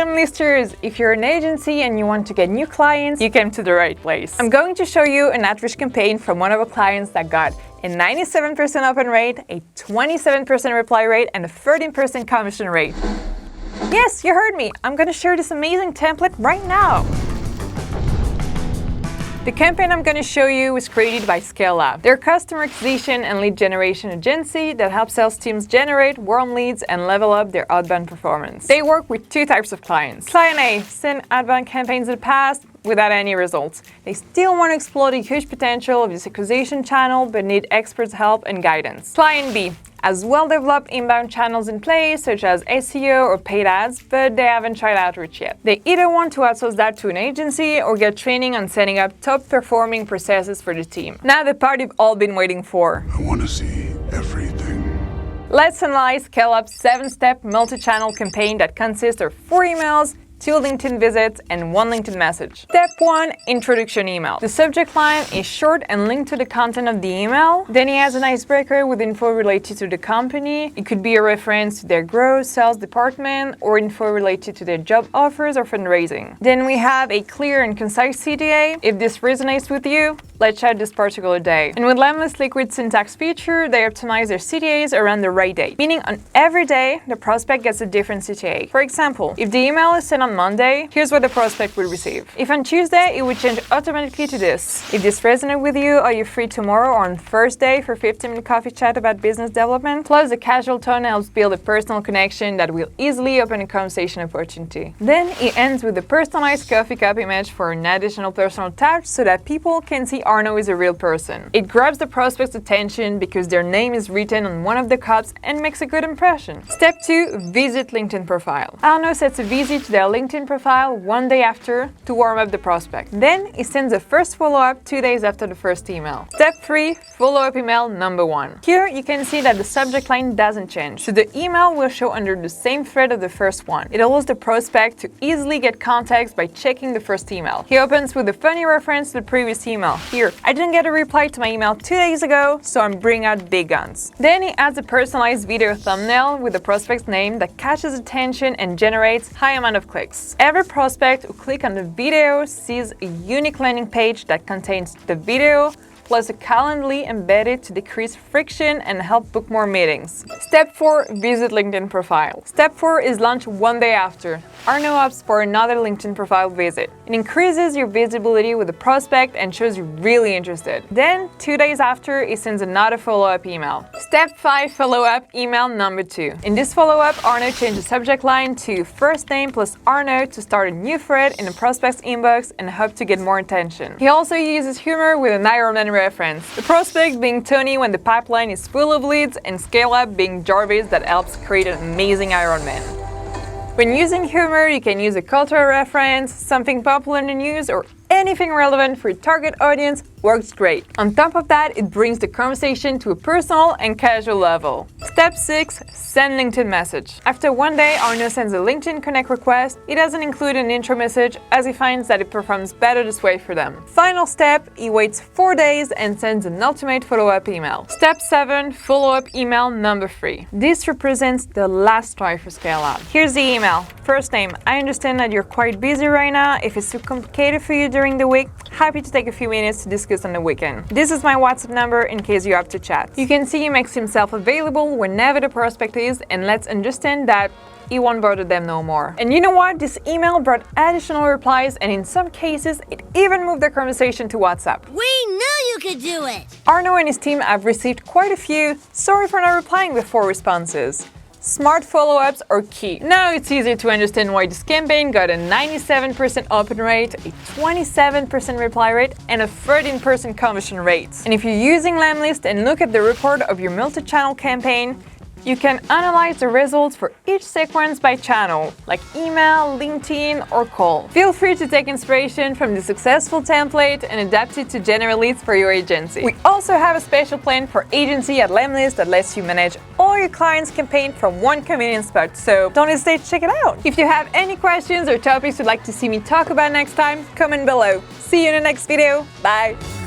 Lemlisters! If you're an agency and you want to get new clients, you came to the right place. I'm going to show you an outreach campaign from one of our clients that got a 97% open rate, a 27% reply rate, and a 13% conversion rate. Yes, you heard me! I'm going to share this amazing template right now! The campaign I'm going to show you was created by Scalelab. They're a customer acquisition and lead generation agency that helps sales teams generate warm leads and level up their outbound performance. They work with two types of clients. Client A sent outbound campaigns in the past without any results. They still want to explore the huge potential of this acquisition channel but need experts' help and guidance. Client B has well-developed inbound channels in place, such as SEO or paid ads, but they haven't tried outreach yet. They either want to outsource that to an agency or get training on setting up top-performing processes for the team. Now the part you've all been waiting for. I want to see everything. Let's analyze Scalelab's 7-step multi-channel campaign that consists of 4 emails, 2 LinkedIn visits, and 1 LinkedIn message. Step 1. Introduction email. The subject line is short and linked to the content of the email. Then he has an icebreaker with info related to the company. It could be a reference to their growth, sales department, or info related to their job offers or fundraising. Then we have a clear and concise CTA. If this resonates with you, let's chat this particular day. And with Lemlist Liquid syntax feature, they optimize their CTAs around the right date, meaning on every day, the prospect gets a different CTA. For example, if the email is sent on Monday, here's what the prospect will receive. If on Tuesday, it would change automatically to this. If this resonates with you, are you free tomorrow or on Thursday for 15-minute coffee chat about business development? Plus, the casual tone helps build a personal connection that will easily open a conversation opportunity. Then it ends with a personalized coffee cup image for an additional personal touch so that people can see Arno is a real person. It grabs the prospect's attention because their name is written on one of the cups and makes a good impression. Step 2. Visit LinkedIn profile. Arno sets a visit to their LinkedIn profile 1 day after to warm up the prospect. Then he sends a first follow-up 2 days after the first email. Step 3. Follow-up email number 1. Here you can see that the subject line doesn't change, so the email will show under the same thread of the first one. It allows the prospect to easily get context by checking the first email. He opens with a funny reference to the previous email. Here, I didn't get a reply to my email 2 days ago, so I'm bringing out big guns. Then he adds a personalized video thumbnail with the prospect's name that catches attention and generates high amount of clicks. Every prospect who clicks on the video sees a unique landing page that contains the video plus a Calendly embedded to decrease friction and help book more meetings. Step 4. Visit LinkedIn profile. Step 4 is launched 1 day after. Arno opts for another LinkedIn profile visit. It increases your visibility with the prospect and shows you're really interested. Then, 2 days after, he sends another follow-up email. Step 5. Follow-up email number 2. In this follow-up, Arno changed the subject line to first name plus Arno to start a new thread in the prospect's inbox and hope to get more attention. He also uses humor with an Iron Man reference. The prospect being Tony when the pipeline is full of leads, and Scalelab being Jarvis that helps create an amazing Iron Man. When using humor, you can use a cultural reference, something popular in the news, or anything relevant for your target audience works great. On top of that, it brings the conversation to a personal and casual level. Step 6. Send LinkedIn message. After 1 day, Arno sends a LinkedIn Connect request. He doesn't include an intro message as he finds that it performs better this way for them. Final step, he waits 4 days and sends an ultimate follow-up email. Step 7. Follow-up email number 3. This represents the last try for Scalelab. Here's the email. First name, I understand that you're quite busy right now. If it's too complicated for you during the week, happy to take a few minutes to discuss on the weekend. This is my WhatsApp number in case you have to chat. You can see he makes himself available whenever the prospect is, and let's understand that he won't bother them no more. And you know what? This email brought additional replies, and in some cases, it even moved the conversation to WhatsApp. We knew you could do it! Arno and his team have received quite a few. Sorry for not replying with 4 responses. Smart follow-ups are key. Now it's easier to understand why this campaign got a 97% open rate, a 27% reply rate, and a 13% conversion rate. And if you're using Lemlist and look at the report of your multi-channel campaign, you can analyze the results for each sequence by channel, like email, LinkedIn, or call. Feel free to take inspiration from the successful template and adapt it to generate leads for your agency. We also have a special plan for agency at Lemlist that lets you manage all your clients' campaign from one convenient spot, so don't hesitate to check it out. If you have any questions or topics you'd like to see me talk about next time, comment below. See you in the next video. Bye!